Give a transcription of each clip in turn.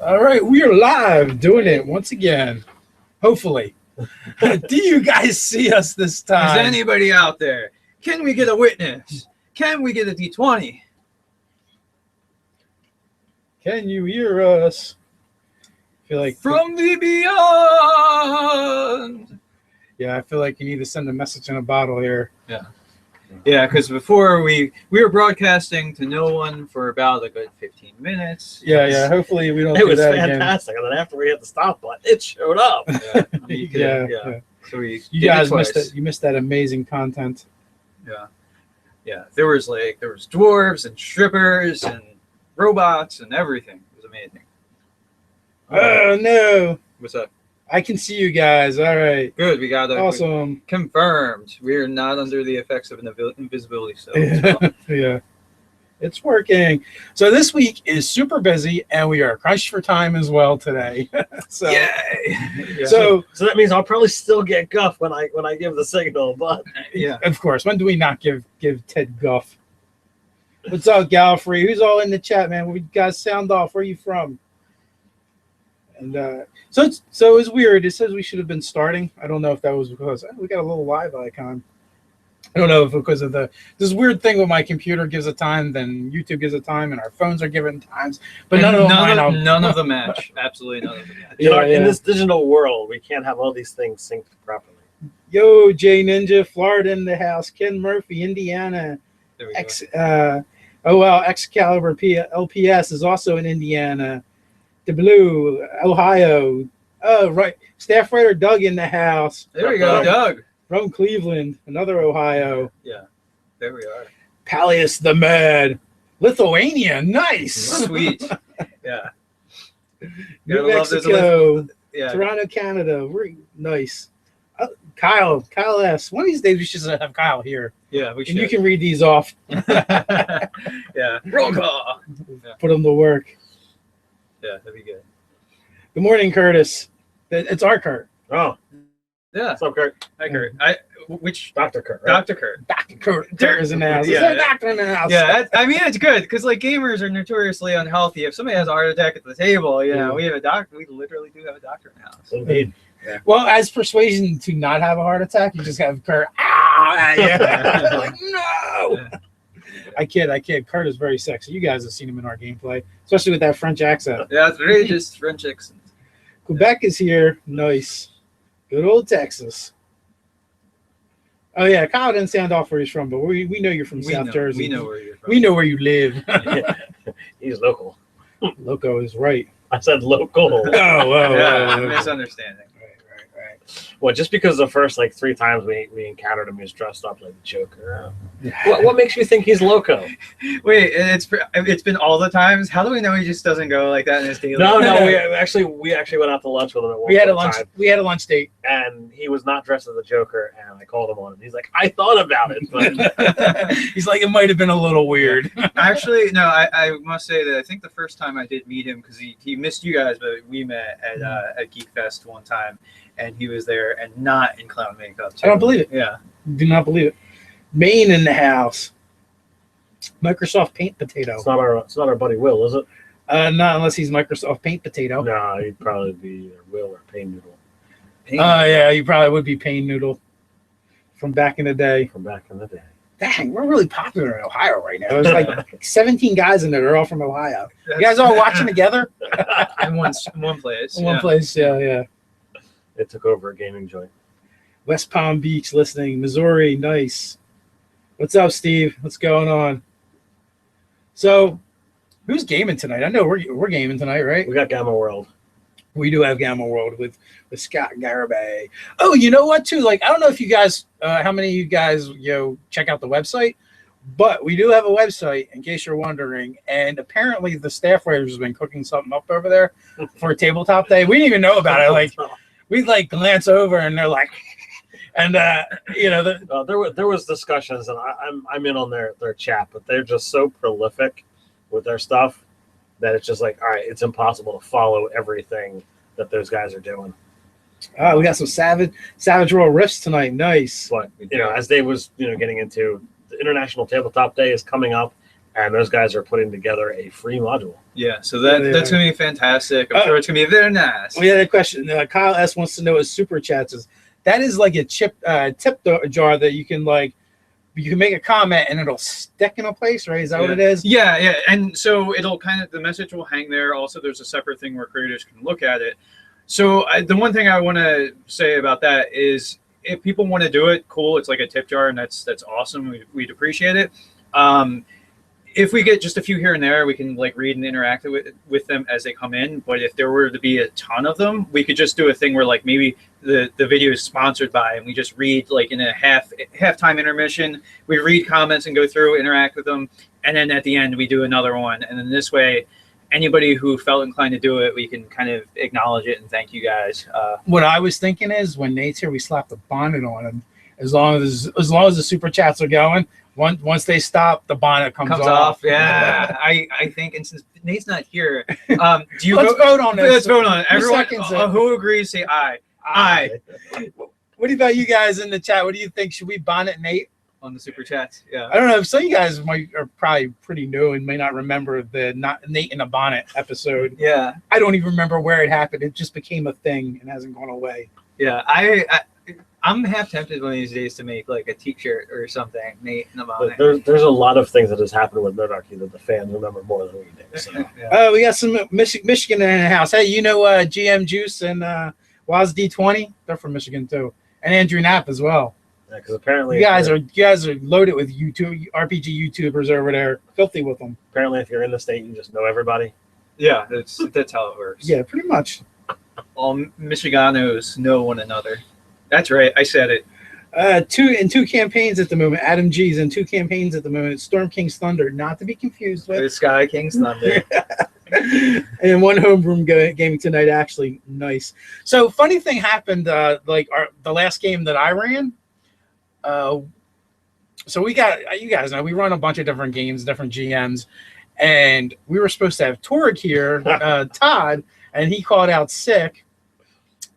All right, we are live doing it once again. Hopefully. Do you guys see us this time? Is anybody out there? Can we get a witness? Can we get a D20? Can you hear us? I feel like From the beyond. Yeah, I feel like you need to send a message in a bottle here. Yeah, because before we were broadcasting to no one for about a good 15 minutes. Yeah. Hopefully we don't It do was that fantastic. And then after we hit the stop button, it showed up. again. Yeah. So we You did guys it twice. missed it. You missed that amazing content. Yeah. There was dwarves and strippers and robots and everything. It was amazing. Oh no! What's up? I can see you guys. All right. Good. We got it. Awesome. Confirmed. We are not under the effects of an invisibility stone. So. Yeah. It's working. So this week is super busy, and we are crunched for time as well today. So, Yay! Yeah. So that means I'll probably still get guff when I give the signal, but Yeah. of course, when do we not give Ted guff? What's up, Gallifrey? Who's all in the chat, man? We got sound off. Where are you from? And so it's weird. It says we should have been starting. I don't know if that was because we got a little live icon. I don't know if because of this weird thing with my computer gives a time, then YouTube gives a time, and our phones are given times. But none of them match. Absolutely none of them match. in this digital world, we can't have all these things synced properly. Yo, J Ninja, Florida in the house. Ken Murphy, Indiana. There we Excalibur LPS is also in Indiana. The Blue, Ohio. Oh, right. Staff writer Doug in the house. There we go, Doug. From Cleveland, another Ohio. Yeah, there we are. Pallius the Mad. Lithuania, nice. Sweet. Yeah. New Gotta love this Mexico. Yeah. Toronto, Canada. Nice. Kyle S. One of these days we should have Kyle here. Yeah, we should. And you can read these off. Yeah. Roll call. Yeah. Put them to work. Yeah, that'd be good. Good morning, Curtis. It's our Kurt. Oh, Yeah. what's up, Kurt? Hi, Kurt. Which Dr. Kurt, right? Dr. Kurt? Dr. Kurt is in the house. Yeah. Is there a doctor in the house? Yeah, I mean it's good because like gamers are notoriously unhealthy. If somebody has a heart attack at the table, Yeah. we have a doctor. We literally do have a doctor in the house. Indeed. Yeah. Well, as persuasion to not have a heart attack, you just have Kurt. Yeah. Like, no. Yeah. I kid. Kurt is very sexy. You guys have seen him in our gameplay, especially with that French accent. Yeah, it's outrageous French accent. Quebec is here. Nice. Good old Texas. Oh, yeah. Kyle didn't sound off where he's from, but we know you're from South Jersey. We know where you're from. We know where you live. He's local. Loco is right. I said local. Yeah, misunderstanding. Right. Well, just because the first 3 times we encountered him, he was dressed up like the Joker. Yeah. What makes you think he's loco? Wait, it's been all the times. How do we know he just doesn't go like that in his daily? No, life? we actually went out to lunch with him at one We had a point in lunch. time, We had a lunch date. and he was not dressed as the Joker, and I called him on it. He's like, I thought about it, but He's like, it might have been a little weird. Actually, no. I must say that I think the first time I did meet him because he missed you guys, but we met at Geek Fest one time, and he was there and not in clown makeup. I don't believe it. Yeah. Do not believe it. Maine in the house. Microsoft Paint Potato. it's not our buddy Will, is it? Not unless he's Microsoft Paint Potato. No, he'd probably be either Will or Pain Noodle Yeah, he probably would be Pain Noodle from back in the day. from back in the day. Dang, we're really popular in Ohio right now. There's like 17 guys in there. They're all from Ohio. You guys all watching together? in one place. In one place, yeah. It took over a gaming joint. West Palm Beach listening. Missouri, nice. What's up, Steve? What's going on? So, who's gaming tonight? I know we're gaming tonight, right? We got Gamma World. We do have Gamma World with Scott Garibay. Oh, you know what, too? Like, I don't know if you guys, how many of you guys, check out the website, but we do have a website, in case you're wondering, and apparently the staff writers have been cooking something up over there for Tabletop Day. We didn't even know about it. Like, we glance over, and they're like, and there was discussions, and I'm in on their chat, but they're just so prolific with their stuff that it's just like, all right, it's impossible to follow everything that those guys are doing. We got some Savage Royal Rifts tonight. Nice. But as Dave was getting into, the International Tabletop Day is coming up, and those guys are putting together a free module. Yeah, so that's going to be fantastic. I'm sure it's going to be very nice. We had a question. Kyle S wants to know what super chats is. That is like a tip jar that you can make a comment and it'll stick in a place, right? Is that what it is? Yeah. And so it'll the message will hang there. Also, there's a separate thing where creators can look at it. So the one thing I want to say about that is if people want to do it, cool. It's like a tip jar, and that's awesome. We'd appreciate it. If we get just a few here and there, we can read and interact with them as they come in. But if there were to be a ton of them, we could just do a thing where maybe the video is sponsored by, and we just read in a halftime intermission. We read comments and go through, interact with them, and then at the end we do another one. And then this way, anybody who felt inclined to do it, we can kind of acknowledge it and thank you guys. What I was thinking is when Nate's here, we slap the bonnet on him. As long as the super chats are going. Once they stop, the bonnet comes off. Yeah, I think, and since Nate's not here, do you vote on this. Let's vote on it. Everyone who agrees, say aye. Aye. What about you guys in the chat? What do you think? Should we bonnet Nate on the super chats? Yeah. I don't know. Some of you guys are probably pretty new and may not remember the not Nate in a bonnet episode. Yeah. I don't even remember where it happened. It just became a thing and hasn't gone away. Yeah. I'm half tempted one of these days to make a t-shirt or something, Nate in a bonnet. There's a lot of things that has happened with Nerdarchy that the fans remember more than we do. So. Yeah. We got some Michigan in the house. Hey, GM Juice and Waz D20? They're from Michigan too, and Andrew Knapp as well. Yeah, because apparently you guys are loaded with RPG YouTubers over there, filthy with them. Apparently, if you're in the state, you just know everybody. Yeah, that's how it works. Yeah, pretty much. All Michiganos know one another. That's right. I said it. Two campaigns at the moment. Adam G's in 2 campaigns at the moment. Storm King's Thunder, not to be confused with. The Sky King's Thunder. And 1 homeroom gaming tonight. Actually, nice. So funny thing happened. The last game that I ran. So we got, you guys know, we run a bunch of different games, different GMs, and we were supposed to have Torg here, Todd, and he called out sick.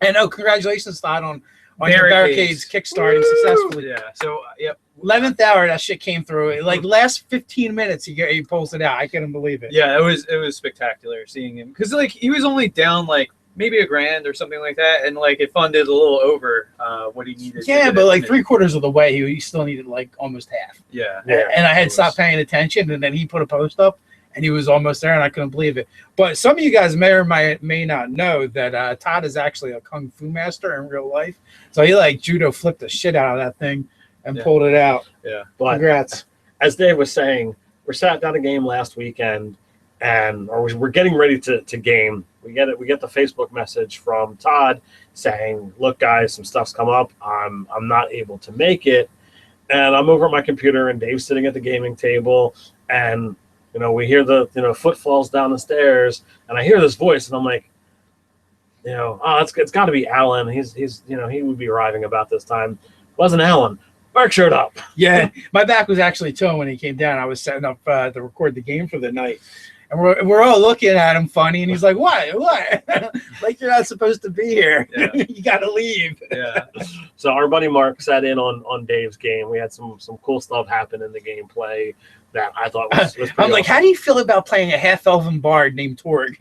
And congratulations, Todd, on your Barricades kickstarting successfully. Yeah. So, yep. 11th hour, that shit came through. Last 15 minutes, he pulls it out. I couldn't believe it. Yeah, it was spectacular seeing him because he was only down maybe $1,000 or something like that, and it funded a little over what he needed. Yeah, but 3/4 of the way, he still needed almost half. Yeah. And I had stopped paying attention, and then he put a post up. And he was almost there, and I couldn't believe it. But some of you guys may or may not know that Todd is actually a kung fu master in real life. So he judo flipped the shit out of that thing and pulled it out. Yeah. But congrats. As Dave was saying, we sat down a game last weekend, we're getting ready to game. We get the Facebook message from Todd saying, "Look, guys, some stuff's come up. I'm not able to make it." And I'm over at my computer, and Dave's sitting at the gaming table, and we hear the footfalls down the stairs, and I hear this voice, and I'm like, it's got to be Alan. He's he would be arriving about this time. Wasn't Alan? Mark showed up. Yeah, my back was actually to him when he came down. I was setting up to record the game for the night, and we're all looking at him funny, and he's like, "What? You're not supposed to be here. Yeah. You got to leave." Yeah. So our buddy Mark sat in on Dave's game. We had some cool stuff happen in the gameplay that I thought was pretty I'm like, awesome. how do you feel about playing a half-elven bard named Torg?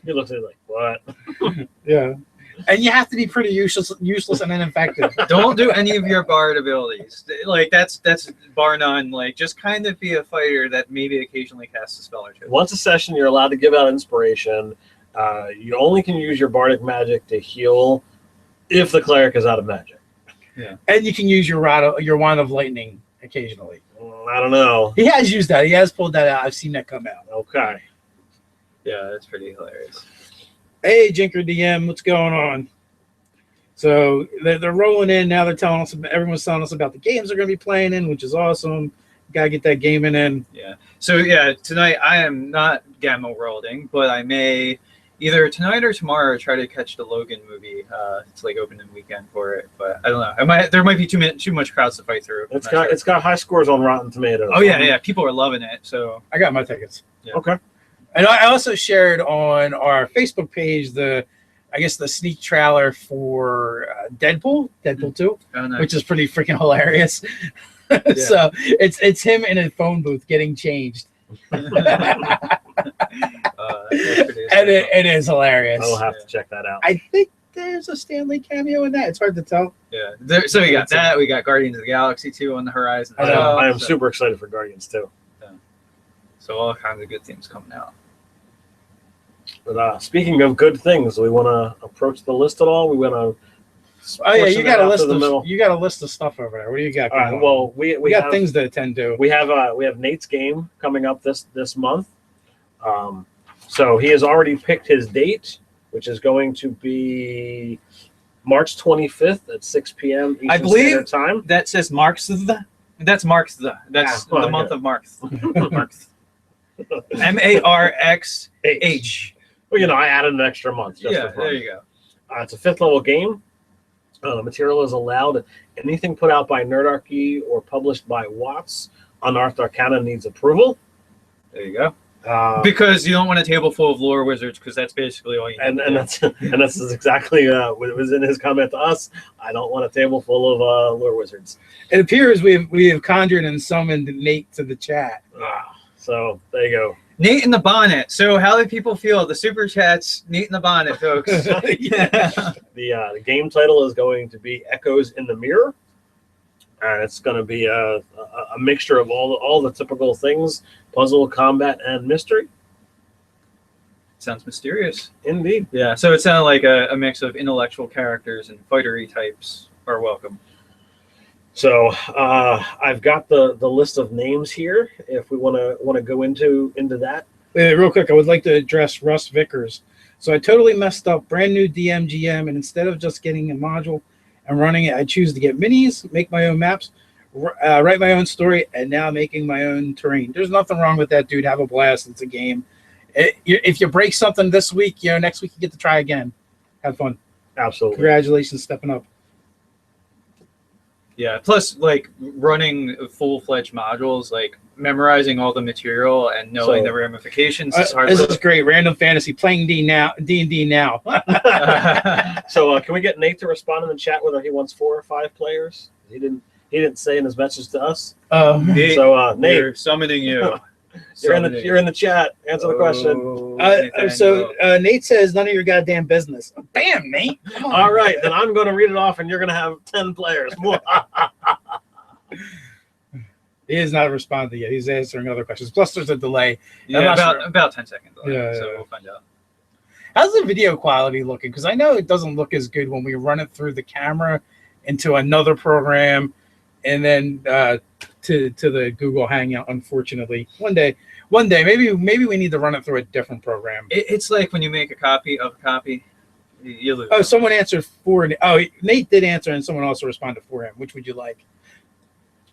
He looks at me like, what? Yeah. And you have to be pretty useless and ineffective. Don't do any of your bard abilities. That's bar none. Just kind of be a fighter that maybe occasionally casts a spell or two. Once a session, you're allowed to give out inspiration. You only can use your bardic magic to heal if the cleric is out of magic. Yeah. And you can use your wand of lightning occasionally. I don't know. He has used that. He has pulled that out. I've seen that come out. Okay. Yeah, that's pretty hilarious. Hey, Jinker DM, what's going on? So they're rolling in now. They're telling us, everyone's telling us about the games they're going to be playing in, which is awesome. Gotta get that gaming in. Yeah. So yeah, tonight I am not gamma worlding, but I may either tonight or tomorrow try to catch the Logan movie. It's opening weekend for it, but I don't know. There might be too much crowds to fight through. It's got high scores on Rotten Tomatoes. Oh yeah, people are loving it. So I got my tickets. Yeah. Okay. And I also shared on our Facebook page the sneak trailer for Deadpool 2, nice. which is pretty freaking hilarious. So it's him in a phone booth getting changed. It is hilarious. I'll have to check that out. I think there's a Stanley cameo in that. It's hard to tell. Yeah. So we got that. We got Guardians of the Galaxy 2 on the horizon. I am super excited for Guardians too. Yeah. So all kinds of good things coming out. But speaking of good things, we want to approach the list at all. We want to. Oh yeah, you got a list of stuff over there. What do you got? All right. Well, we got have things to attend to. We have Nate's game coming up this month. So he has already picked his date, which is going to be March 25th at 6 p.m. Eastern I believe Standard Time. That says Marks the. That's Marks the. That's the month of Marks. Marks. MARXH. Well, I added an extra month. Just for fun. There you go. It's a 5th level game. Material is allowed. Anything put out by Nerdarchy or published by Watts, Unearthed Arcana needs approval. There you go. Because you don't want a table full of lore wizards, because that's basically all you need. And that's exactly what was in his comment to us. I don't want a table full of lore wizards. It appears we have conjured and summoned Nate to the chat. So there you go. Nate in the bonnet. So how do people feel? The super chats, Nate in the bonnet, folks. Yeah. The game title is going to be Echoes in the Mirror. And it's going to be a mixture of all the typical things: puzzle, combat, and mystery. Sounds mysterious. Indeed. Yeah, so it sounded like a mix of intellectual characters and fightery types are welcome. So I've got the list of names here. If we want to go into that. Real quick, I would like to address Russ Vickers. So I totally messed up. Brand new GM, and instead of just getting a module and running it, I choose to get minis, make my own maps, write my own story, and now making my own terrain. There's nothing wrong with that, dude. Have a blast. It's a game. If you break something this week, next week you get to try again. Have fun. Absolutely. Congratulations, stepping up. Yeah, plus like running full-fledged modules, like memorizing all the material and knowing the ramifications is hard. This is great. Random fantasy, playing D&D now. So can we get Nate to respond in the chat whether he wants 4 or 5 players? He didn't say in his message to us. Nate, so Nate, we're summoning you. You're in the chat. Answer the question. Nate says none of your goddamn business. Bam, Nate. All right, then I'm going to read it off, and you're going to have 10 players. He has not responded yet. He's answering other questions. Plus, there's a delay. Yeah, about 10 seconds. Yeah, so we'll find out. How's the video quality looking? Because I know it doesn't look as good when we run it through the camera into another program, and then to the Google Hangout. Unfortunately, one day, maybe we need to run it through a different program. It's like when you make a copy of a copy, you lose. Oh, someone answered for. Oh, Nate did answer, and someone also responded for him. Which would you like?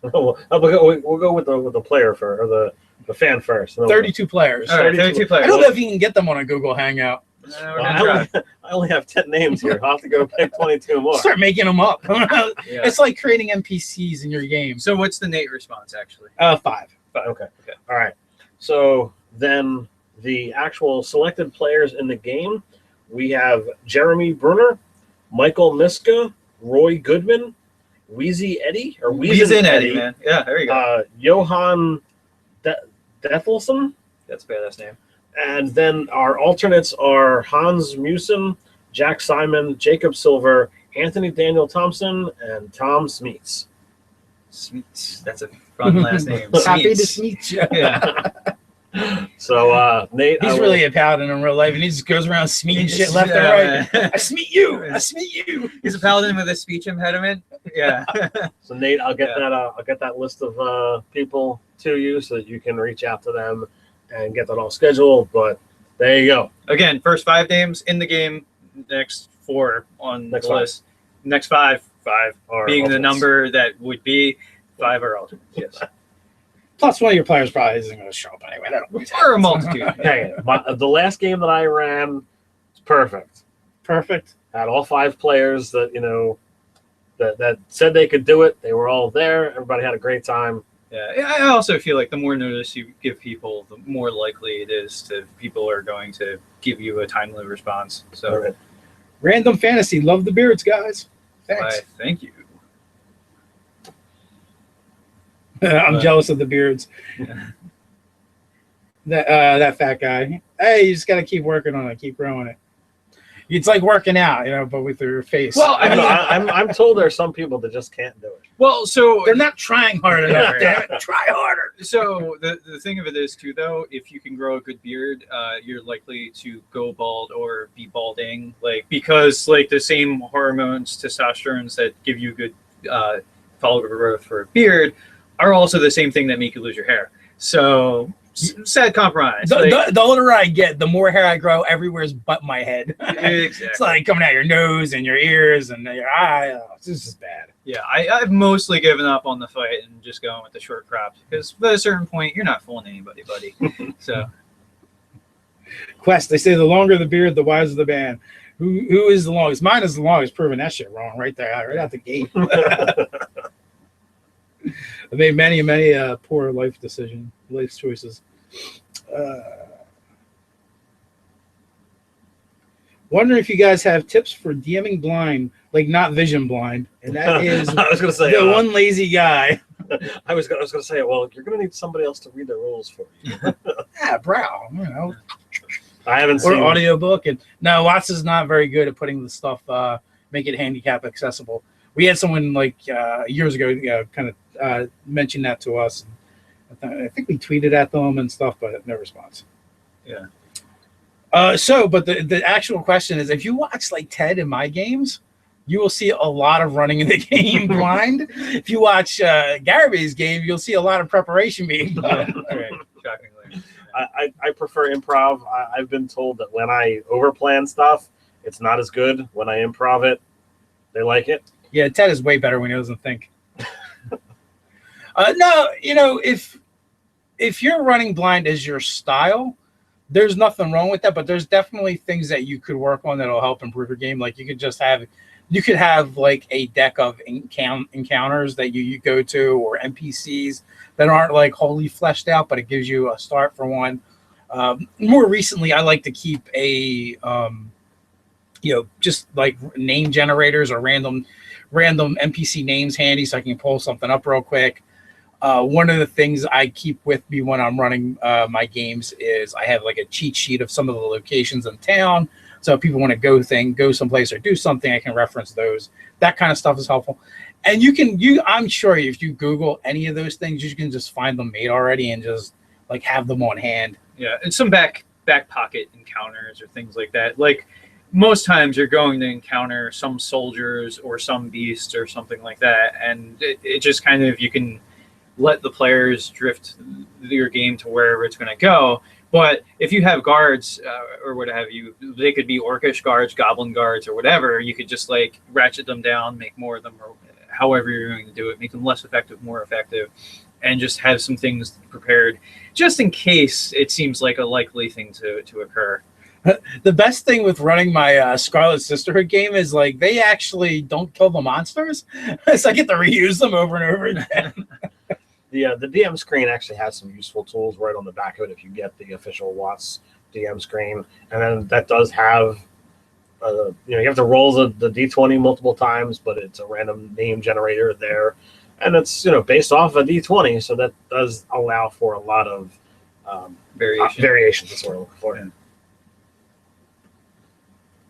We'll go with the player first, or the fan first. 32 players. All right, 32 players. I don't know if you can get them on a Google Hangout. I only have 10 names here. I'll have to go pick 22 more. Start making them up. Yeah. It's like creating NPCs in your game. So what's the Nate response, actually? 5. Okay. All right. So then the actual selected players in the game, we have Jeremy Brunner, Michael Miska, Roy Goodman, Wheezy Eddie, or Wheezin Eddie, man. Yeah, there you go. Johan Dethelson. That's a badass name. And then our alternates are Hans Musen, Jack Simon, Jacob Silver, Anthony Daniel Thompson, and Tom Smeets. Smeets. That's a fun last name. Happy to meet you. Yeah. So Nate, he's really a paladin in real life, and he just goes around smeeting shit left and right. I smeet you. I smeet you. He's a paladin with a speech impediment. Yeah. So Nate, I'll get that list of people to you so that you can reach out to them and get that all scheduled. But there you go. Again, first 5 names in the game. Next 4 on the list. Next 5 are being alternates. The number that would be 5 are alternates. Yes. Plus, one of your players probably isn't going to show up anyway. Or a multitude. Hey, the last game that I ran was perfect. Perfect. Had all 5 players that that said they could do it. They were all there. Everybody had a great time. Yeah, I also feel like the more notice you give people, the more likely it is to people are going to give you a timely response. So, right. Random fantasy, love the beards, guys. Thanks. Thank you. I'm jealous of the beards. Yeah. That fat guy. Hey, you just got to keep working on it, keep growing it. It's like working out, but with your face. Well, I mean, I'm told there are some people that just can't do it. well, so they're not trying hard enough. Damn it, try harder. So the thing of it is too, though, if you can grow a good beard, you're likely to go bald or be balding, because the same hormones, testosterones that give you good follicle growth for a beard, are also the same thing that make you lose your hair. So sad compromise. The older I get, the more hair I grow everywhere's but my head. Exactly. It's like coming out your nose and your ears and your eye. Oh, this is bad. Yeah, I've mostly given up on the fight and just going with the short crops because at a certain point you're not fooling anybody, buddy. So Quest, they say the longer the beard, the wiser the man. Who is the longest? Mine is the longest, proving that shit wrong right there, right out the gate. I made many poor life choices. Wondering if you guys have tips for DMing blind, like not vision blind, and that is I was gonna say the one lazy guy. I was gonna say, well, you're gonna need somebody else to read the rules for you. Yeah, bro. I haven't Or seen audiobook, and no, Watts is not very good at putting the stuff, make it handicap accessible. We had someone years ago kind of mention that to us. I think we tweeted at them and stuff, but no response. yeah. But the actual question is, if you watch Ted in my games, you will see a lot of running in the game blind. If you watch Garaby's game, you'll see a lot of preparation being done. Right. Shockingly. I prefer improv. I've been told that when I overplan stuff, it's not as good. When I improv it, they like it. Yeah, Ted is way better when he doesn't think. No, if you're running blind as your style, there's nothing wrong with that. But there's definitely things that you could work on that'll help improve your game. Like you could have a deck of encounters that you go to, or NPCs that aren't wholly fleshed out, but it gives you a start for one. More recently, I like to keep a just name generators or random NPC names handy so I can pull something up real quick. One of the things I keep with me when I'm running my games is I have a cheat sheet of some of the locations in town. So if people want to go someplace or do something, I can reference those. That kind of stuff is helpful. And I'm sure if you Google any of those things, you can just find them made already and just have them on hand. Yeah, and some back pocket encounters or things like that. Most times you're going to encounter some soldiers or some beasts or something like that, and it just kind of, you can let the players drift your game to wherever it's going to go. But if you have guards or what have you, they could be orcish guards, goblin guards, or whatever. You could just ratchet them down, make more of them, or however you're going to do it, make them less effective, more effective, and just have some things prepared just in case it seems like a likely thing to occur. The best thing with running my Scarlet Sisterhood game is they actually don't kill the monsters, so I get to reuse them over and over again. The DM screen actually has some useful tools right on the back of it if you get the official Watts DM screen, and then that does have you have to roll the D20 multiple times, but it's a random name generator there, and it's based off a D20, so that does allow for a lot of variations. That's what we're looking for. Yeah.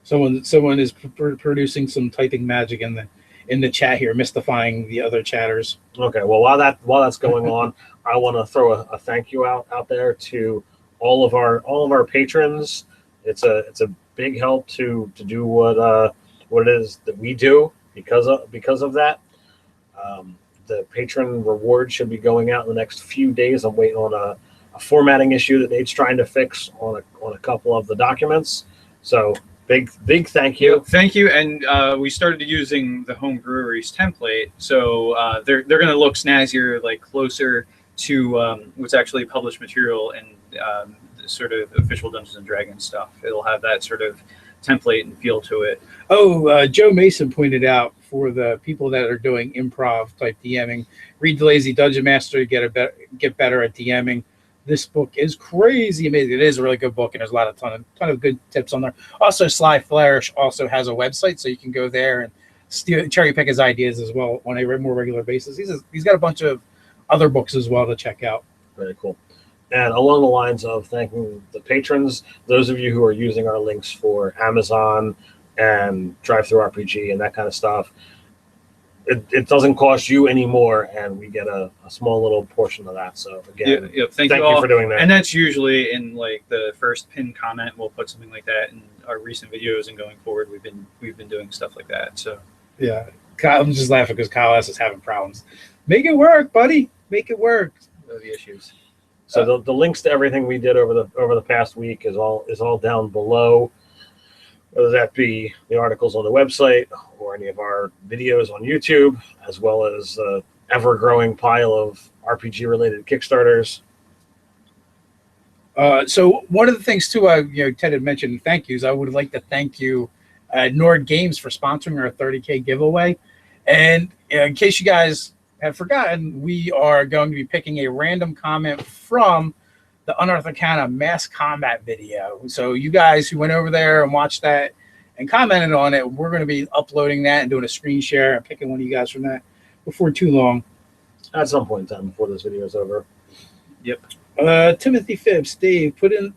Someone is producing some typing magic in the chat here, mystifying the other chatters. Okay, well, while that's going on, I want to throw a thank you out there to all of our patrons. It's a big help to do what it is that we do because of that. The patron reward should be going out in the next few days. I'm waiting on a formatting issue that Nate's trying to fix on a couple of the documents. So big thank you. Thank you. And we started using the home breweries template, so they're going to look snazzier, closer to what's actually published material and sort of official Dungeons and Dragons stuff. It'll have that sort of template and feel to it. Joe Mason pointed out, for the people that are doing improv type DMing, read The Lazy Dungeon Master to get better at DMing. This book is crazy amazing. It is a really good book, and there's a ton of good tips on there. Also, Sly Flourish also has a website, so you can go there and cherry pick his ideas as well on a more regular basis. He's got a bunch of other books as well to check out. Very cool. And along the lines of thanking the patrons, those of you who are using our links for Amazon and Drive-Thru RPG and that kind of stuff, it doesn't cost you anymore, and we get a small little portion of that. So again, thank you all for doing that. And that's usually in like the first pinned comment. We'll put something like that in our recent videos, and going forward, we've been doing stuff like that. So yeah, I'm just laughing because Kyle S is having problems. Make it work, buddy. Make it work. no the issues. So the links to everything we did over the past week is all down below. Whether that be the articles on the website or any of our videos on YouTube, as well as the ever-growing pile of RPG-related Kickstarters. So one of the things too, Ted had mentioned thank yous. I would like to thank you, Nord Games, for sponsoring our 30K giveaway. And in case you guys have forgotten, we are going to be picking a random comment from the Unearthed Arcana Mass Combat video. So you guys who went over there and watched that and commented on it, we're going to be uploading that and doing a screen share and picking one of you guys from that before too long. At some point in time before this video is over. Yep. Timothy Phipps, Dave, put in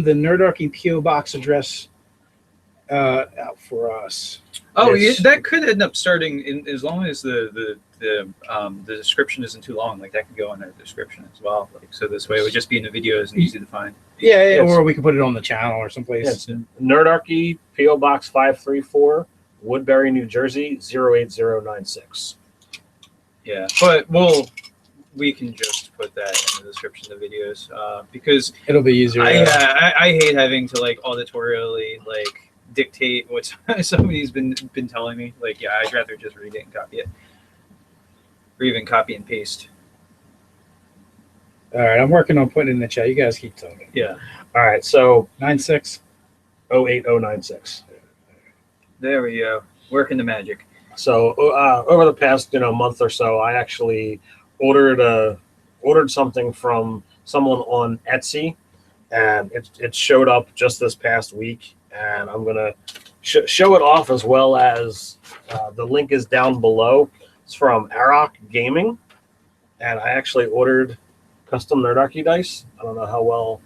the Nerdarchy PO box address out for us. Oh, Yes. yeah, that could end up starting in, as long as the description isn't too long. Like that could go in the description as well. Like so, this way it would just be in the videos and easy to find. Yeah, Yes. or we can put it on the channel or someplace. Yes. Nerdarchy, P.O. Box 534, Woodbury, New Jersey, 08096. Yeah, but we can just put that in the description of the videos because It'll be easier. I hate having to like auditorially like dictate what somebody's been telling me. Like, yeah, I'd rather just read it and copy it, or even copy and paste. All right, I'm working on putting it in the chat. You guys keep talking. Yeah, All right, so 96. 08096. there we go. Working the magic. So over the past month or so, I actually ordered something from someone on Etsy, and it showed up just this past week. And I'm gonna show it off, as well as the link is down below. It's from Arok Gaming, and I actually ordered custom Nerdarchy dice. I don't know how well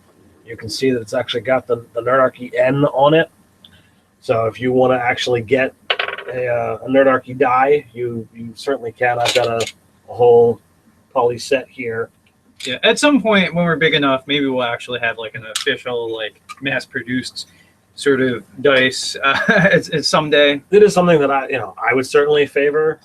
you can see that it's actually got the Nerdarchy N on it. So if you want to actually get a Nerdarchy die, you certainly can. I've got a whole poly set here. Yeah, at some point when we're big enough, maybe we'll actually have like an official, like mass-produced sort of dice. It's someday. It is something that I would certainly favor.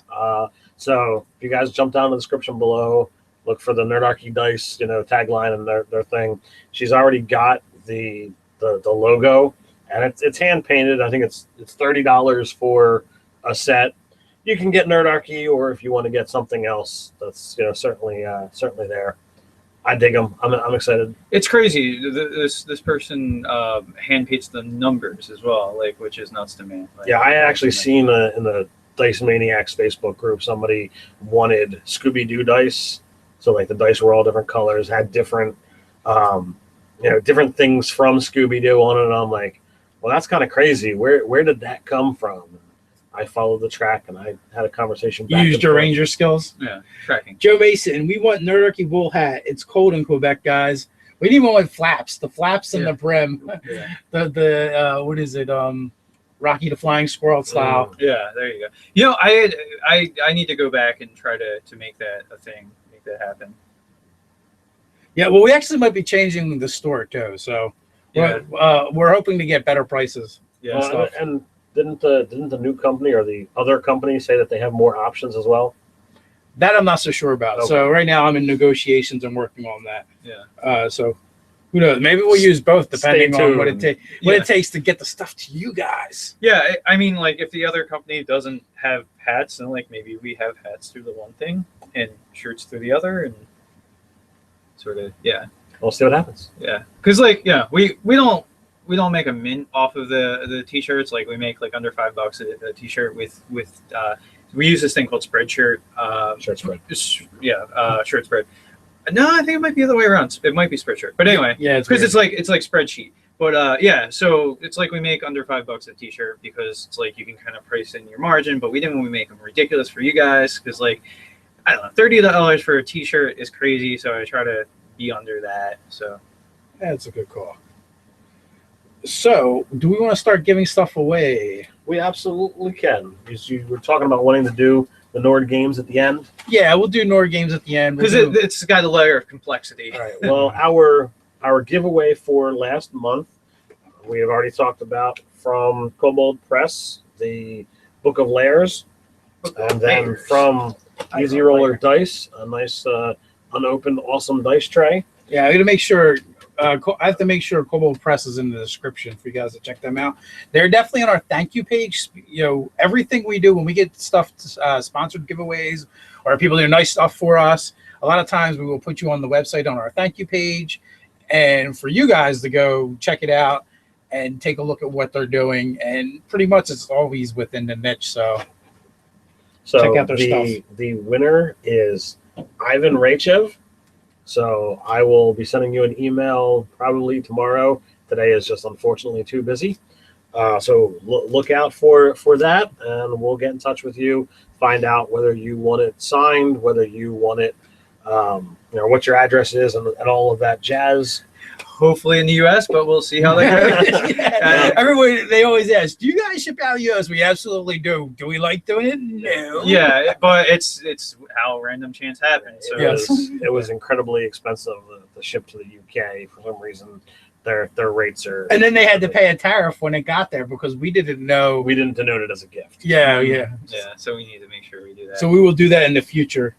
So if you guys jump down in the description below, look for the Nerdarchy dice, tagline and their thing. She's already got the logo, and it's hand painted. I think it's $30 for a set. You can get Nerdarchy, or if you want to get something else, that's certainly there. I dig them. I'm excited. It's crazy. This person hand paints the numbers as well, like, which is nuts to me. Like, Yeah, I actually seen in the Dice Maniacs Facebook group, somebody wanted Scooby-Doo dice. So like the dice were all different colors, had different different things from Scooby-Doo on it. And I'm like, well, that's kind of crazy. Where did that come from? I followed the track, and I had a conversation. You used your ranger skills. Yeah, tracking. Joe Mason, we want Nerdarchy wool hat. It's cold in Quebec, guys. We need one with flaps. The flaps and the brim. Yeah. The what is it? Rocky the Flying Squirrel style. Yeah, there you go. I need to go back and try to make that a thing, make that happen. Yeah, well, we actually might be changing the store too, so Yeah. we're hoping to get better prices. Yeah. stuff. And didn't the new company or the other company say that they have more options as well? That I'm not so sure about. Okay. So right now I'm in negotiations and working on that. Yeah. So who knows? Maybe we'll use both depending Stay on what tuned. it takes to get the stuff to you guys. Yeah, I mean, like, if the other company doesn't have hats, then like maybe we have hats through the one thing and shirts through the other, and sort of We'll see what happens. because we don't make a mint off of the t-shirts. Like, we make like under $5 a t-shirt with we use this thing called Spreadshirt. Shirt spread. Shirt spread. No, I think it might be the other way around. It might be Spreadshirt. But anyway, Yeah, because it's like spreadsheet. But so it's like we make under $5 a t-shirt because it's like you can kind of price in your margin. But we didn't want to make them ridiculous for you guys because like I don't know, $30 for a T-shirt is crazy, so I try to be under that. So That's a good call. So, do we want to start giving stuff away? We absolutely can. You were talking about wanting to do the Nord games at the end. Yeah, we'll do Nord games at the end. because it's got a layer of complexity. All right. Well, our giveaway for last month, we have already talked about from Kobold Press, the Book of Layers, and then from Easy Roller Dice, a nice unopened, awesome dice tray. Yeah, I got to make sure. I have to make sure Kobold Press is in the description for you guys to check them out. They're definitely on our thank you page. You know, everything we do when we get stuff, sponsored giveaways, or people do nice stuff for us, a lot of times we will put you on the website on our thank you page, and for you guys to go check it out and take a look at what they're doing. And pretty much it's always within the niche. So check out their stuff. The winner is Ivan Rachev. So I will be sending you an email probably tomorrow. Today is just unfortunately too busy. So look out for that, and we'll get in touch with you, find out whether you want it signed, whether you want it, what your address is, and all of that jazz. Hopefully in the U.S., but we'll see how that goes. Everybody, they always ask, do you guys ship out of the U.S.? We absolutely do. Do we like doing it? No. Yeah, but it's how random chance happens. So It was incredibly expensive to ship to the UK for some reason. Their rates are, and then they had to pay a tariff when it got there because we didn't know. We didn't denote it as a gift. Yeah. So we need to make sure we do that. So we will do that in the future.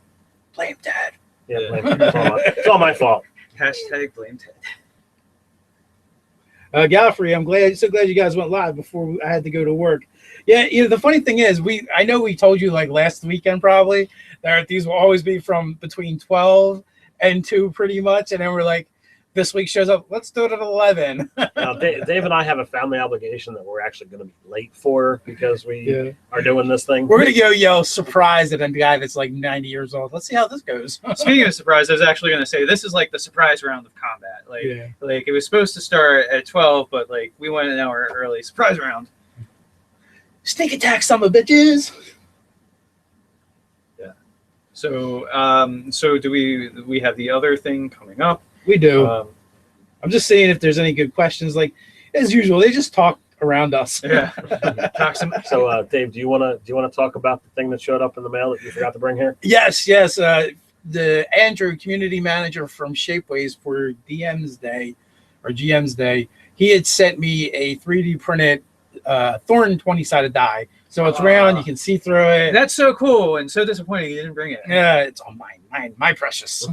Blame Dad. Yeah. Blame it's all my fault. Hashtag blame Ted. Gallifrey, I'm so glad you guys went live before I had to go to work. Yeah, the funny thing is, I know we told you like last weekend probably that these will always be from between 12 and 2 pretty much, and then we're like, this week shows up, let's do it at 11. Now, Dave and I have a family obligation that we're actually going to be late for because we are doing this thing. We're going to go yell surprise at a guy that's like 90 years old. Let's see how this goes. Speaking of surprise, I was actually going to say this is like the surprise round of combat. Like it was supposed to start at 12, but like we went an hour early. Surprise round. Sneak attack, some of bitches. Yeah. So do we have the other thing coming up? We do. I'm just saying if there's any good questions. Like as usual, they just talk around us. Yeah. So, Dave, do you want to talk about the thing that showed up in the mail that you forgot to bring here? Yes. The Andrew, community manager from Shapeways for DM's Day or GM's Day, he had sent me a 3D printed Thorn 20-sided die. So it's round. You can see through it. That's so cool and so disappointing you didn't bring it. Yeah, it's all mine, my precious.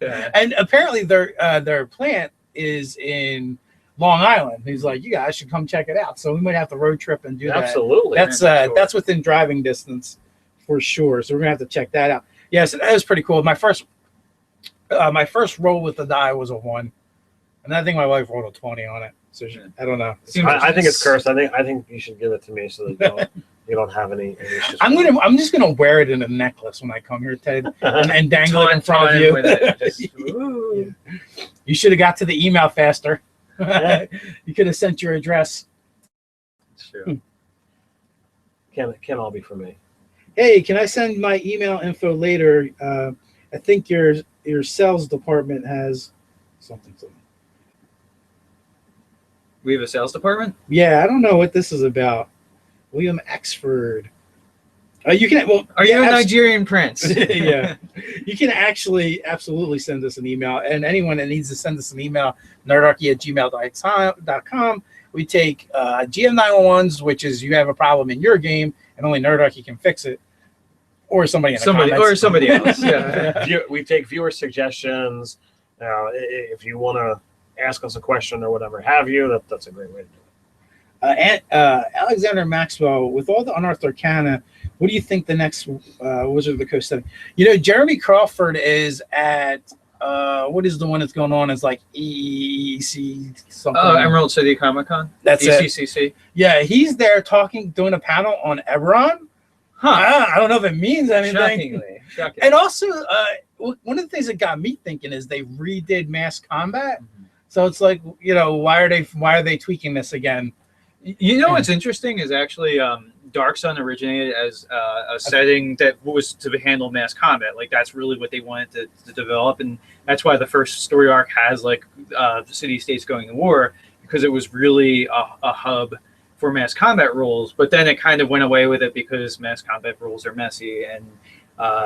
Yeah. And apparently their plant is in Long Island. He's like, you guys should come check it out. So we might have to road trip and do that. Absolutely. That's within driving distance for sure. So we're gonna have to check that out. Yes, that was pretty cool. My first roll with the die was a 1, and I think my wife rolled a 20 on it. So I don't know. I think it's cursed. I think you should give it to me so that you don't have any issues. I'm just gonna wear it in a necklace when I come here, Ted, and dangle it in front of you. With it. You should have got to the email faster. Yeah. You could have sent your address. It's true. Can't all be for me. Hey, can I send my email info later? I think your sales department has something. We have a sales department? Yeah, I don't know what this is about. William Exford. You can. Well, are you a Nigerian prince? Yeah, you can actually absolutely send us an email, and anyone that needs to send us an email, nerdarchy@gmail.com. We take GM 911s, which is you have a problem in your game, and only Nerdarchy can fix it, or somebody somebody else. Yeah. We take viewer suggestions. If you want to ask us a question or whatever have you, that's a great way to do it. Alexander Maxwell, with all the Unearthed Arcana, what do you think the next Wizard of the Coast setting? Jeremy Crawford is at what is the one that's going on? It's like EEC something. Oh, Emerald City Comic Con. That's ECCC. It. Yeah, he's there doing a panel on Eberron. Huh. I don't know if it means anything. Shockingly. And also, one of the things that got me thinking is they redid mass combat. Mm-hmm. So it's like, why are they tweaking this again? What's interesting is actually Dark Sun originated as a setting that was to handle mass combat. Like that's really what they wanted to develop, and that's why the first story arc has like the city-states going to war, because it was really a hub for mass combat rules. But then it kind of went away with it because mass combat rules are messy, and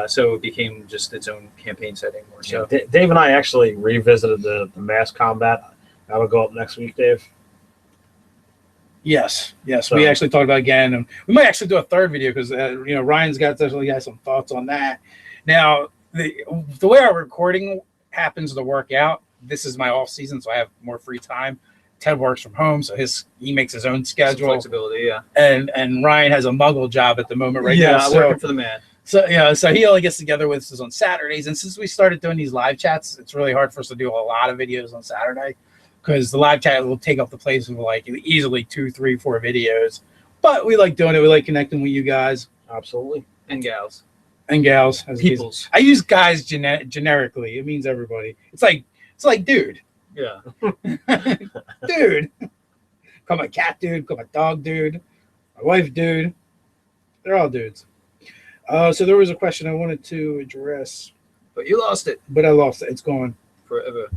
so it became just its own campaign setting more. So Dave and I actually revisited the mass combat. That'll go up next week, Dave. Yes. So- We actually talked about it again, and we might actually do a third video because Ryan's definitely got some thoughts on that. Now, the way our recording happens to work out, this is my off season, so I have more free time. Ted works from home, so he makes his own some schedule. flexibility, yeah. And Ryan has a muggle job at the moment now. Yeah, working for the man. So he only gets together with us on Saturdays, and since we started doing these live chats, it's really hard for us to do a lot of videos on Saturday because the live chat will take up the place of like easily 2, 3, 4 videos. But we like doing it. We like connecting with you guys Absolutely. And gals. and gals. As Peoples. I use guys generically. It means everybody. It's like dude, Yeah. dude. Call my cat dude. Call my dog dude. My wife dude. They're all dudes. So there was a question I wanted to address, But you lost it but I lost it. It's gone. forever.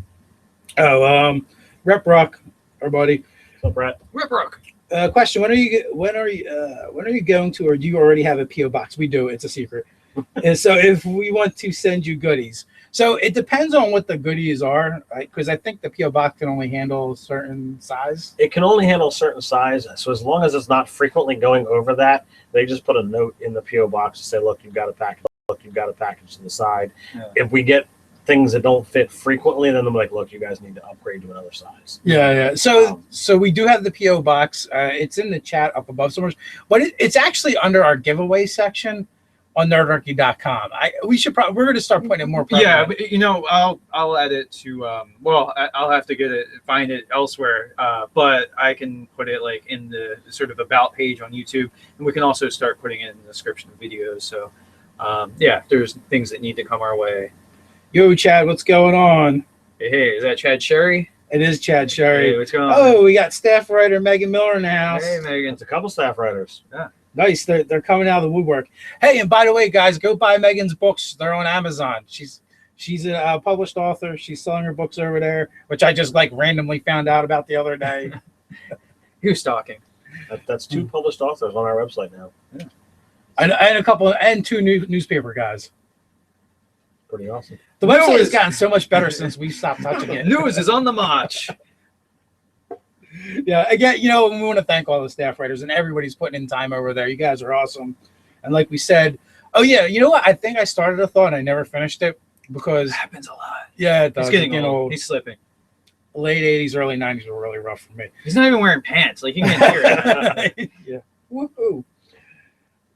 Oh, Rep Rock, our buddy. What's up, Brett? Rip Rock. Question: When are you going to, or do you already have a PO box? We do. It's a secret. And so, if we want to send you goodies, so it depends on what the goodies are, because I think the PO box can only handle a certain size. It can only handle a certain size, so as long as it's not frequently going over that, they just put a note in the PO box to say, "Look, you've got a package. Look, you've got a package to the side." Yeah. If we get things that don't fit frequently, then I'm like, "Look, you guys need to upgrade to another size." Yeah. So we do have the PO box. It's in the chat up above somewhere, but it's actually under our giveaway section on nerdarchy.com. We're going to start putting it more. Yeah, prevalent. but, I'll add it to. I'll have to find it elsewhere. But I can put it like in the sort of about page on YouTube, and we can also start putting it in the description of videos. So, if there's things that need to come our way. Yo, Chad, what's going on? Hey, is that Chad Sherry? It is Chad Sherry. Hey, what's going on? Oh, we got staff writer Megan Miller in the house. Hey, Megan. It's a couple staff writers. Nice. They're coming out of the woodwork. Hey, and by the way, guys, go buy Megan's books. They're on Amazon. She's a published author. She's selling her books over there, which I just like randomly found out about the other day. Who's talking? That's 2 published authors on our website now. And a couple and 2 newspaper guys. Pretty awesome. The website has gotten so much better since we stopped touching it. News is on the march. Yeah, again, we want to thank all the staff writers and everybody's putting in time over there. You guys are awesome. And like we said, oh yeah, you know what? I think I started a thought and I never finished it because It happens a lot. yeah, it does. He's getting It's old. He's slipping. Late 80s, early 90s were really rough for me. He's not even wearing pants. Like you can't hear it. Yeah. Woohoo.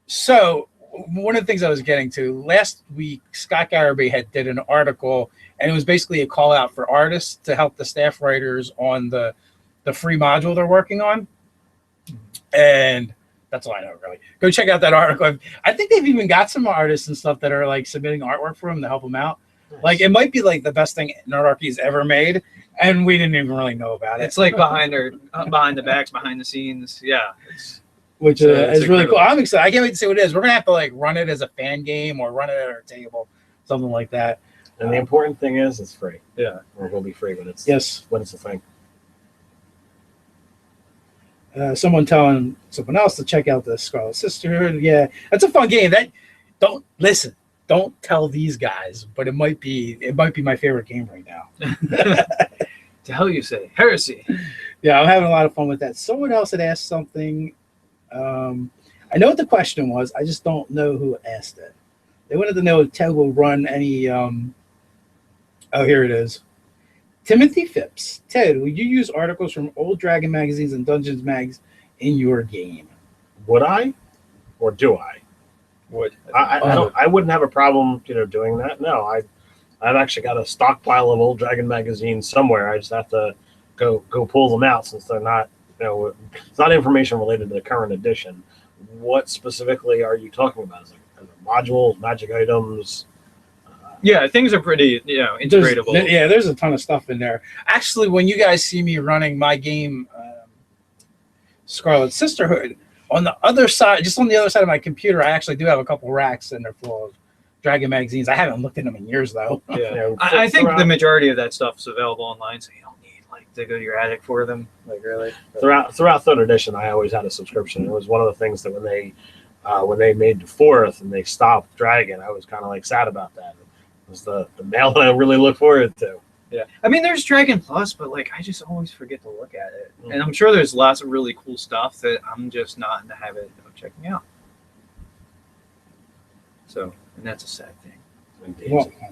So one of the things I was getting to last week, Scott Garraby did an article, and it was basically a call out for artists to help the staff writers on the free module they're working on. And that's all I know, really. Go check out that article. I think they've even got some artists and stuff that are like submitting artwork for them to help them out. Nice. Like it might be like the best thing Nerdarchy's ever made, and we didn't even really know about it. It's like behind the backs, behind the scenes. Yeah. Which it's is really cool. incredible. I'm excited. I can't wait to see what it is. We're gonna have to like run it as a fan game or run it at our table, something like that. And the important thing is it's free. Yeah. Or it will be free when it's Yes. a thing. Someone telling someone else to check out the Scarlet Sisterhood. Yeah, that's a fun game. Don't tell these guys, but it might be my favorite game right now. To hell you say. Heresy. Yeah, I'm having a lot of fun with that. Someone else had asked something. I know what the question was. I just don't know who asked it. They wanted to know if Ted will run any. Oh, here it is. Timothy Phipps. Ted, would you use articles from old Dragon magazines and Dungeons mags in your game? Would I? Or do I? Would. I wouldn't have a problem, doing that. No, I've actually got a stockpile of old Dragon magazines somewhere. I just have to go pull them out since they're not, it's not information related to the current edition. What specifically are you talking about? Is it modules, magic items? Yeah, things are pretty, integratable. There's a ton of stuff in there. Actually, when you guys see me running my game, Scarlet Sisterhood, On the other side, just on the other side of my computer, I actually do have a couple racks in there full of Dragon magazines. I haven't looked at them in years, though. Yeah, I think the majority of that stuff is available online, so you don't need like to go to your attic for them. Like really, throughout Third Edition, I always had a subscription. It was one of the things that when they made the fourth and they stopped Dragon, I was kind of like sad about that. It was the mail that I really look forward to. Yeah, I mean, there's Dragon Plus, but like I just always forget to look at it, and I'm sure there's lots of really cool stuff that I'm just not in the habit of checking out. So, and that's a sad thing. And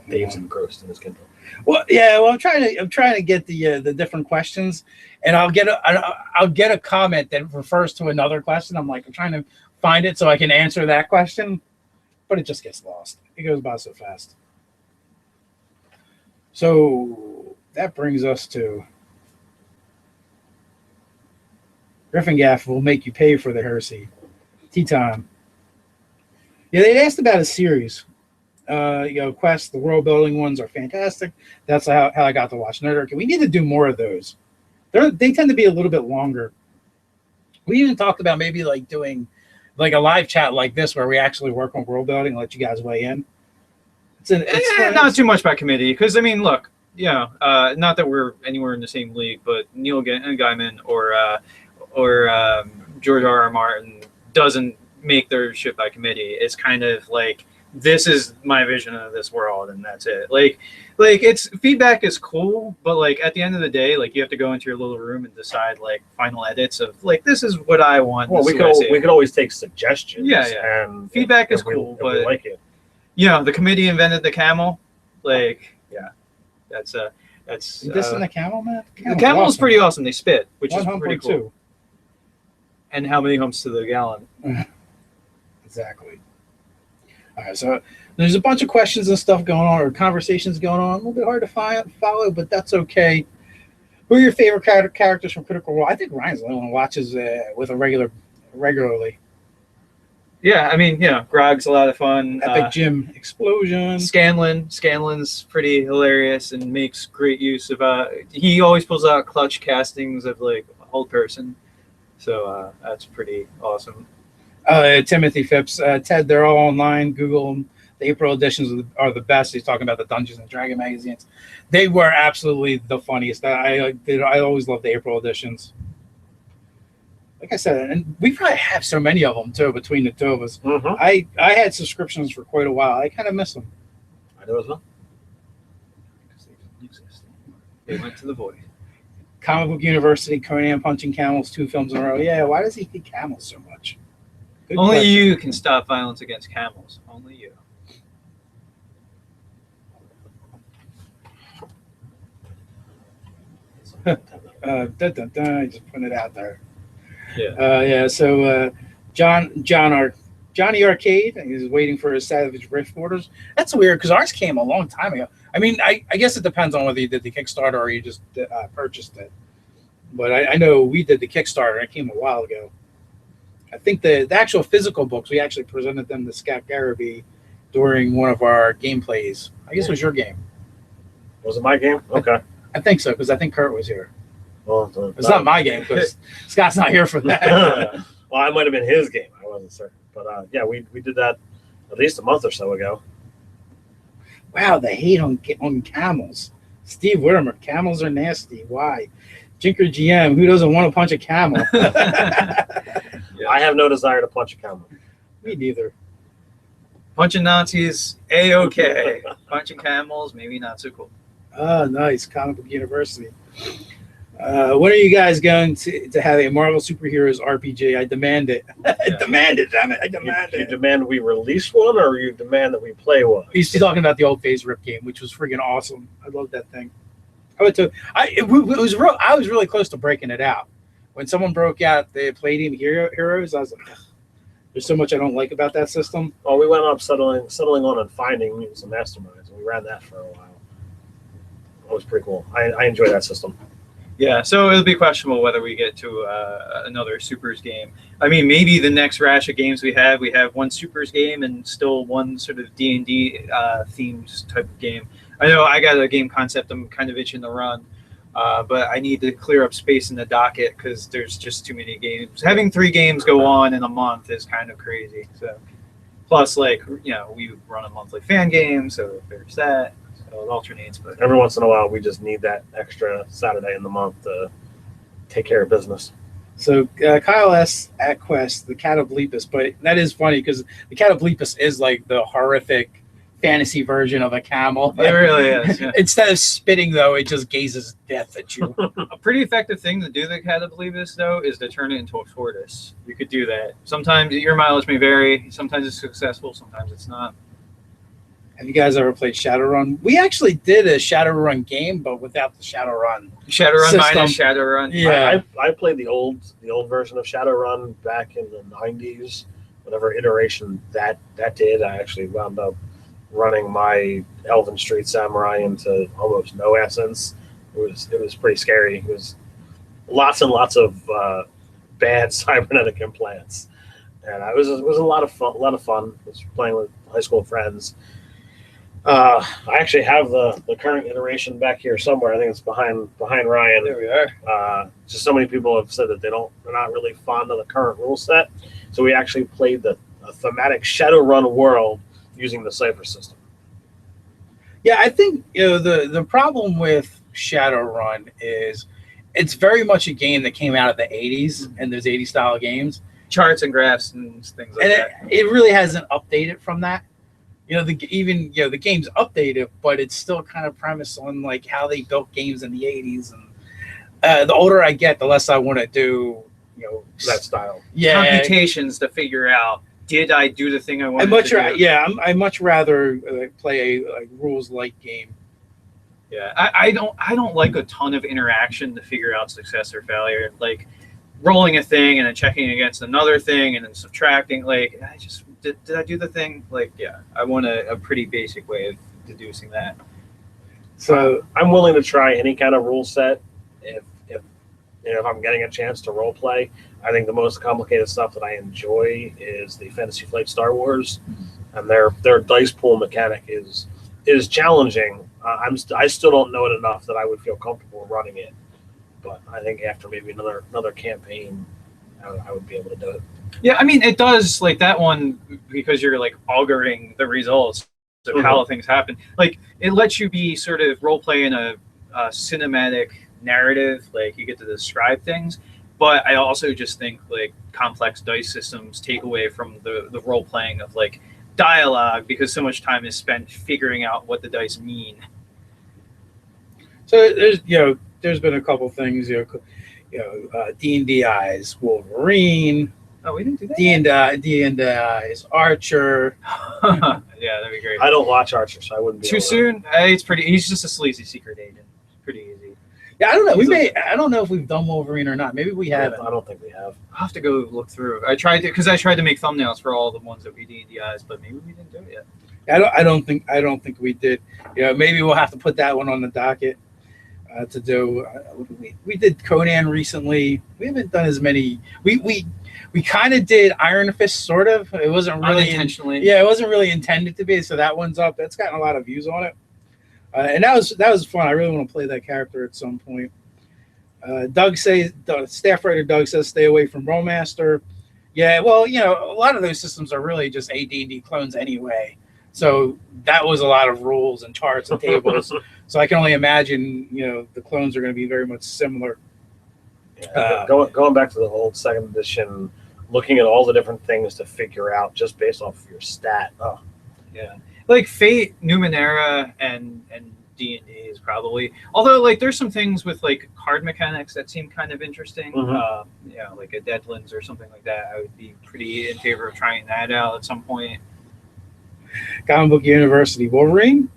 Dave's engrossed in his Kindle. Well, yeah. Well, I'm trying to get the different questions, and I'll get a comment that refers to another question. I'm trying to find it so I can answer that question, but it just gets lost. It goes by so fast. So that brings us to Griffingaff will make you pay for the heresy. Tea time. Yeah, they asked about a series. Quest, the world building ones are fantastic. That's how I got to watch Nerdarchy. We need to do more of those. They tend to be a little bit longer. We even talked about maybe like doing like a live chat like this where we actually work on world building and let you guys weigh in. It's not too much by committee, because I mean, look, not that we're anywhere in the same league, but Neil Gaiman or George R.R. Martin doesn't make their shit by committee. It's kind of like, this is my vision of this world, and that's it. Like it's feedback is cool, but like at the end of the day, like you have to go into your little room and decide like final edits of like, this is what I want. Well, we could always take suggestions. Yeah. And feedback is cool, but we like it. The committee invented the camel. Like, yeah, that's this in the camel, man. The camel is pretty awesome. They spit, which is pretty cool. Two. And how many humps to the gallon? Exactly. All right, so there's a bunch of questions and stuff going on, or conversations going on. A little bit hard to follow, but that's okay. Who are your favorite characters from Critical Role? I think Ryan's the only one who watches with a regularly. Yeah, I mean, Grog's a lot of fun. Epic Gym Explosion. Scanlan's pretty hilarious and makes great use of. He always pulls out clutch castings of like old person, so that's pretty awesome. Timothy Phipps, Ted, they're all online. Google them. The April editions are the best. He's talking about the Dungeons and Dragon magazines. They were absolutely the funniest. I always loved the April editions. Like I said, and we probably have so many of them too between the two of us. Mm-hmm. I had subscriptions for quite a while. I kind of miss them. I do as well. Because they didn't exist. They went to the void. Comic Book University, Conan punching camels 2 films in a row. Yeah, why does he hate camels so much? Good Only question. you can stop violence against camels. Only you. I just put it out there. Yeah. So Johnny Arcade is waiting for his Savage Rift orders. That's weird because ours came a long time ago. I mean, I guess it depends on whether you did the Kickstarter or you just purchased it. But I know we did the Kickstarter. It came a while ago. I think the actual physical books, we actually presented them to Scott Garraby during one of our gameplays. I guess it was your game. Was it my game? Okay. I think so, because I think Kurt was here. Well, it's not my game because Scott's not here for that. Well, it might have been his game. I wasn't certain. But we did that at least a month or so ago. Wow, the hate on camels. Steve Whittemer, camels are nasty. Why? Jinker GM, who doesn't want to punch a camel? Yeah. I have no desire to punch a camel. Me neither. Punching Nazis, A-okay. Punching camels, maybe not so cool. Oh, nice. Comic Book University. When are you guys going to have a Marvel Superheroes RPG? I demand it. I demand it, damn it. I demand it. You demand we release one, or you demand that we play one? He's talking about the old Phase Rip game, which was freaking awesome. I love that thing. I was really close to breaking it out. When someone broke out the Palladium Heroes, I was like, ugh, there's so much I don't like about that system. Oh, we went up settling on and finding mutants and masterminds, and we ran that for a while. That was pretty cool. I enjoy that system. Yeah, so it'll be questionable whether we get to another Supers game. I mean, maybe the next rash of games we have one Supers game and still one sort of D&D themed type of game. I know I got a game concept I'm kind of itching to run, But I need to clear up space in the docket because there's just too many games. Having 3 games go on in a month is kind of crazy. So, plus, like, we run a monthly fan game, so there's that. So it alternates. But every once in a while, we just need that extra Saturday in the month to take care of business. So Kyle asks at Quest the Catoblepus, but that is funny because the Catoblepus is like the horrific fantasy version of a camel. It really is. Yeah. Instead of spitting, though, it just gazes death at you. A pretty effective thing to do the Catoblepus, though, is to turn it into a tortoise. You could do that. Sometimes your mileage may vary. Sometimes it's successful. Sometimes it's not. Have you guys ever played Shadowrun? We actually did a Shadowrun game, but without the Shadowrun. Shadowrun system. minus Shadowrun. Yeah. I played the old version of Shadowrun back in the 90s. Whatever iteration that did, I actually wound up running my Elven Street Samurai into almost no essence. It was pretty scary. It was lots and lots of bad cybernetic implants, and it was a lot of fun. I was playing with high school friends. I actually have the current iteration back here somewhere. I think it's behind Ryan. There we are. Just so many people have said that they're not really fond of the current rule set. So we actually played a thematic Shadowrun world using the Cypher system. Yeah, I think the problem with Shadowrun is it's very much a game that came out of the 80s and those 80s style games. Charts and graphs and things like that. It really hasn't updated from that. The game's updated, but it's still kind of premised on like how they built games in the 80s. And the older I get, the less I want to do That style. Yeah, computations to figure out, did I do the thing I wanted to do? I much rather play a rules light game. Yeah, I don't like a ton of interaction to figure out success or failure. Like rolling a thing and then checking against another thing and then subtracting. Like, I just did I do the thing? Like, yeah, I want a pretty basic way of deducing that. So I'm willing to try any kind of rule set if I'm getting a chance to role play. I think the most complicated stuff that I enjoy is the Fantasy Flight Star Wars, and their dice pool mechanic is challenging. I still don't know it enough that I would feel comfortable running it, but I think after maybe another campaign, I would be able to do it. Yeah, I mean, it does, like that one, because you're like auguring the results of how things happen. Like, it lets you be sort of role play in a cinematic narrative, like you get to describe things. But I also just think like complex dice systems take away from the role playing of like dialogue, because so much time is spent figuring out what the dice mean. So there's been a couple things, D&D Eyes Wolverine. Oh, we didn't do that. D&D Eyes Archer. Yeah, that'd be great. I don't watch Archer, so I wouldn't be Too soon? It's pretty. He's just a sleazy secret agent. Pretty easy. Yeah, I don't know. I don't know if we've done Wolverine or not. Maybe we haven't. I don't think we have. I'll have to go look through. I tried to make thumbnails for all the ones that we D&D Eyes, but maybe we didn't do it yet. I don't think we did. Maybe we'll have to put that one on the docket to do. We did Conan recently. We haven't done as many. We kind of did Iron Fist, sort of. It wasn't really unintentionally. It wasn't really intended to be. So that one's up. That's gotten a lot of views on it, and that was fun. I really want to play that character at some point. Staff writer Doug says stay away from Rolemaster. Yeah, well, a lot of those systems are really just AD&D clones anyway. So that was a lot of rules and charts and tables. So I can only imagine, the clones are going to be very much similar. Yeah, going back to the old second edition, looking at all the different things to figure out just based off of your stat. Oh, yeah, like Fate, Numenera, and D&D is probably. Although, like, there's some things with like card mechanics that seem kind of interesting. Like a Deadlands or something like that. I would be pretty in favor of trying that out at some point. Comic Book University Wolverine.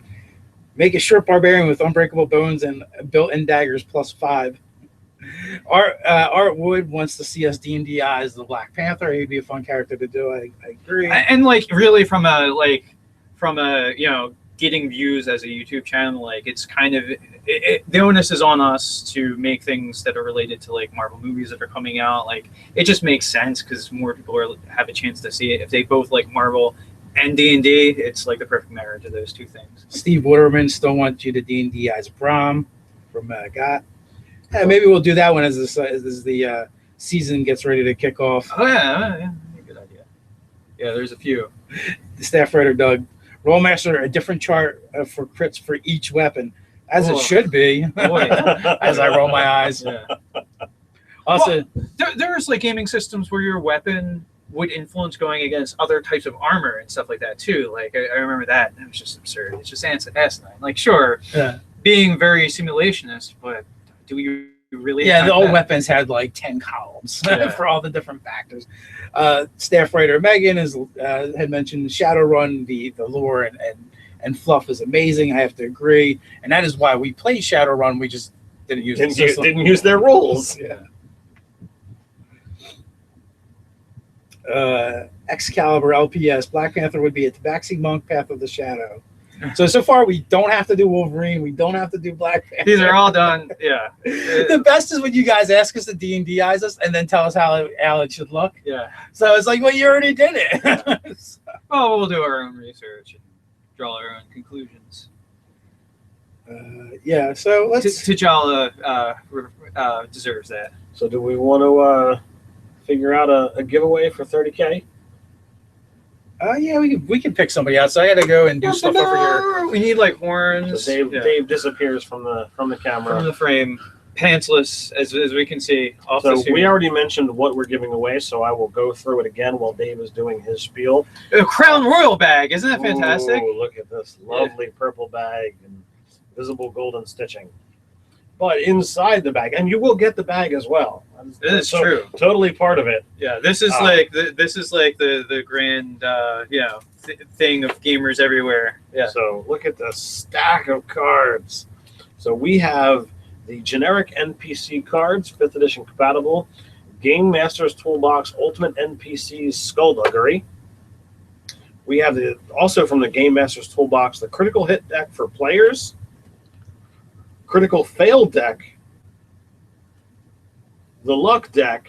Make a short barbarian with unbreakable bones and built-in daggers +5. Art Wood wants to see us D&D as the Black Panther. He'd be a fun character to do. I agree. And like really from a getting views as a YouTube channel, like it's kind of the onus is on us to make things that are related to like Marvel movies that are coming out. Like it just makes sense because more people have a chance to see it. If they both like Marvel and D&D, it's like the perfect marriage of those two things. Steve Waterman still wants you to D&D as Brom from GOT. Yeah, maybe we'll do that one as the season gets ready to kick off. Oh yeah, good idea. Yeah, there's a few. The staff writer Doug, Rollmaster, a different chart for crits for each weapon, as it should be. Boy. As I roll my eyes. Yeah. Also, there's like gaming systems where your weapon would influence going against other types of armor and stuff like that too. Like I remember that, and it was just absurd. It's just asinine. Like sure, being very simulationist, but do you really? Yeah, the old weapons had like 10 columns for all the different factors. Staff writer Megan had mentioned Shadowrun, the lore and fluff is amazing. I have to agree, and that is why we play Shadowrun. We just didn't use their rules. Yeah. Excalibur LPS Black Panther would be a Tabaxi Monk, Path of the Shadow. So far we don't have to do Wolverine, we don't have to do Black Panther. These are all done. Yeah. The best is when you guys ask us to D&Dize us and then tell us how it should look. Yeah. So it's like, well, you already did it. Well, we'll do our own research and draw our own conclusions. Yeah. So let's. T'Challa deserves that. So do we want to figure out a giveaway for 30K? Yeah, we can pick somebody out. So I got to go and do stuff over here. We need like horns. So Dave disappears from the camera, from the frame, pantsless as we can see. So we already mentioned what we're giving away, so I will go through it again while Dave is doing his spiel. A Crown Royal bag, isn't that fantastic? Oh, look at this lovely purple bag and visible golden stitching. But inside the bag, and you will get the bag as well. This is true. Totally part of it. Yeah, this is like the grand thing of gamers everywhere. Yeah. So look at the stack of cards. So we have the generic NPC cards, 5th edition compatible, Game Master's Toolbox Ultimate NPCs Skullduggery. We have also from the Game Master's Toolbox the Critical Hit deck for players, Critical Fail deck, the Luck deck,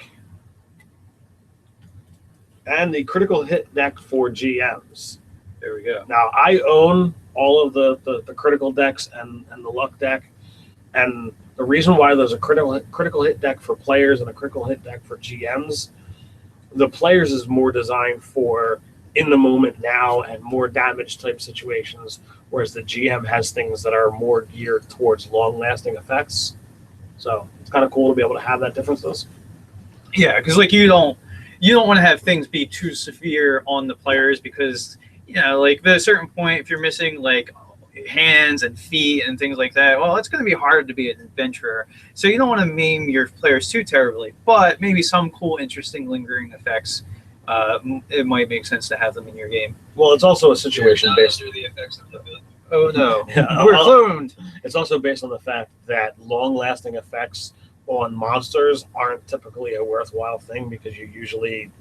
and the Critical Hit deck for GMs. There we go. Now, I own all of the critical decks and the Luck deck, and the reason why there's a critical hit deck for players and a critical hit deck for GMs, the players is more designed for in the moment now and more damage type situations, whereas the GM has things that are more geared towards long-lasting effects. So it's kind of cool to be able to have that differences. Yeah, because like you don't want to have things be too severe on the players because like at a certain point if you're missing like hands and feet and things like that, well, it's going to be hard to be an adventurer. So you don't want to maim your players too terribly, but maybe some cool, interesting, lingering effects. It might make sense to have them in your game. Well, it's also a situation based. The effects of the oh no, yeah, we're cloned. It's also based on the fact that long-lasting effects on monsters aren't typically a worthwhile thing because you usually